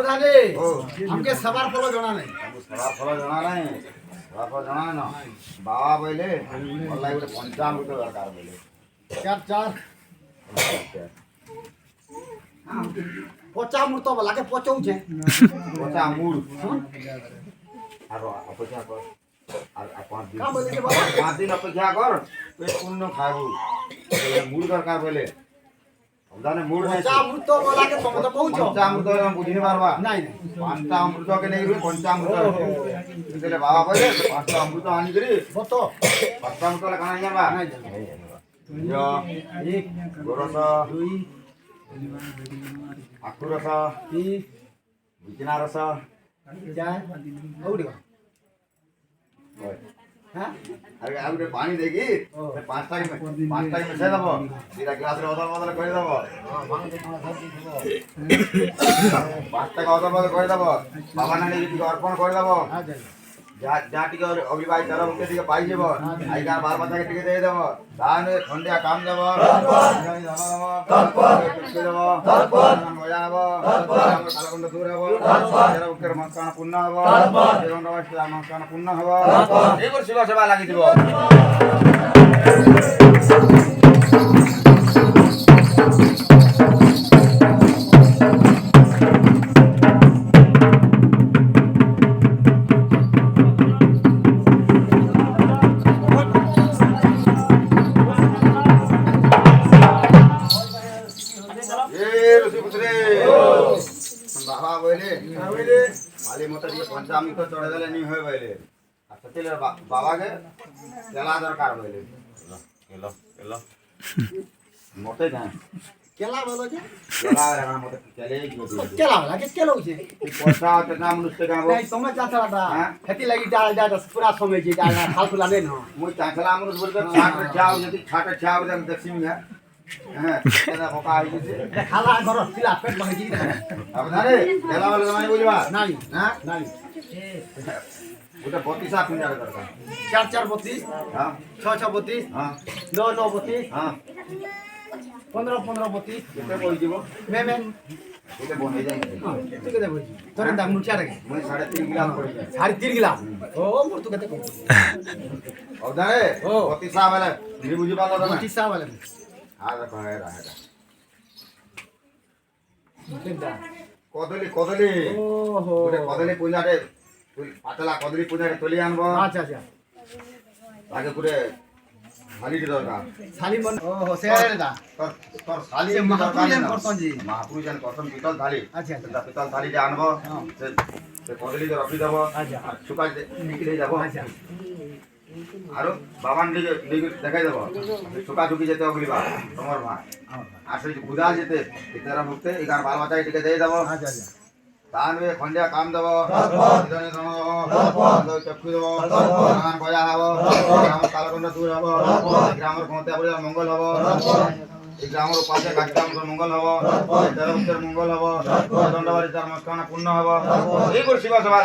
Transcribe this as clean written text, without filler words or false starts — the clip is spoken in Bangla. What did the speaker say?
দেবদানে আমকে সবার ফল জানা নাই সবার ফল জানা নাই সবার ফল জানা না বাবা বইলে বললাই গোটে পঞ্চামৃত দরকার বইলে চার চার পচামৃত বলাকে পচৌছে পচামৃত আর অপেক্ষা কর আর 5 দিন 5 দিন অপেক্ষা কর পেট পূর্ণ খাবো মুড় দরকার বলে জানে মুড় নাই পচামৃত বলাকে তুমি তো কହୁছো পঞ্চামৃত বুঝিনি পারবা নাই পাঁচটা অমৃতকে নেই পঞ্চামৃত দিলে বাবা বলে পাঁচটা অমৃত আনি করি কত পাঁচটা অমৃত কানা যাবা নাই এক গোরস দুই আখু রস তিন বিছনা রস চার আউড়ি হ্যাঁ আরে আউড়ে পানি দেখি পাঁচটা মিশাই দেব দুইটা গ্লাসের অদল বদল করে দেব পাঁচটা অদল বদল করে দেব বাবা নানি দিকে অর্পণ করে দেব যা টিকে অভিবাহিত তারা উঠে দিকে পাই যাব আইকার বার বাচ্চাকে টিকে দিয়ে দেব তাহলে সন্ধ্যা কাম দেব মজা হব কালকণ্ড দূর হব উঠের মস্কান পূর্ণ হব মস্কান পূর্ণ হব এইবার শিব সেবা লাগি দিব বাবা বলে মালি মতো দিয়ে পঞ্চামৃত চড়ে দিলে নি হয়ে বলে আচ্ছা তাহলে বাবাকে কেলা দরকার বলে মোটে যায় কেলা বলো যে কেলা রাখা মতো চলে কেলা লাগে কেলা হইছে পয়সা হতে না মনুষ্য গাবো নাই তুমি চাচাটা হেতি লাগি যা পুরা সময় যে যা ফালতুলা নেই না মুই চাচলা আমরুত বলতে ছাটে যাও যদি ছাটে যাও দেখ দেখছিমি হ্যাঁ এটা বোকা হইছে খালা ঘর পিলা পেট ভাঙি দিই আপনারে কেলা বলে তুমি বুঝবা নাই হ্যাঁ নাই ওটা 32 আপ নিয়ে দরকার 4 4 32 হ্যাঁ 6 6 32 হ্যাঁ 9 9 32 হ্যাঁ 15 15 32 কেতে কই দিব মেমেন এটা বনে যায় তুই কেতে বলছি তোরে দাম মুছা রাখে মুই 3.5 গ্লাস পড়ি যায় 3.5 গিলা ও মোর তো কেতে কই ওদারে 32 আপ বলে নি বুঝি পালো না 30 সাল বলে আর কয় রাখা কেদা কদলি কদলি ওহো ওটা কদলি পূজারে পাতলা কদলি পূজারে তুলি আনবো আচ্ছা আচ্ছা আগে করে শালিটি দরকার শালি মন ওহো সেরে দা তোর শালি মহাপুরুষের করতন জি মহাপুরুষের করতন পিতল থালি আচ্ছা সেটা পিতল থালিটা আনবো সে কদলিতে রখি দেবো আচ্ছা আর শুকাই নিকলে যাবো আচ্ছা আরো বাবান দিকে দেখাই দেবো শুকা শুকি যেতে অগলিবা তোমার ভাই আর সেই গুদা যেতে তেরা মুক্তে এগার বাল বাচ্চা এটিকে দিয়ে দেবো আচ্ছা আচ্ছা তানবে খন্ডিয়া কাম দেবো দিদনে দম দেবো চক্ষু দেবো গান গজা হবো গ্রামের কালকণ্ড দূর হবো গ্রামের ক্ষমতা বলে মঙ্গল হবো এই গ্রামের পাশে গাছটা মঙ্গল হবো তেরা মুক্তের মঙ্গল হবো দণ্ডবাড়ি তার মস্কানা পূর্ণ হবো এই করে শিবা সভা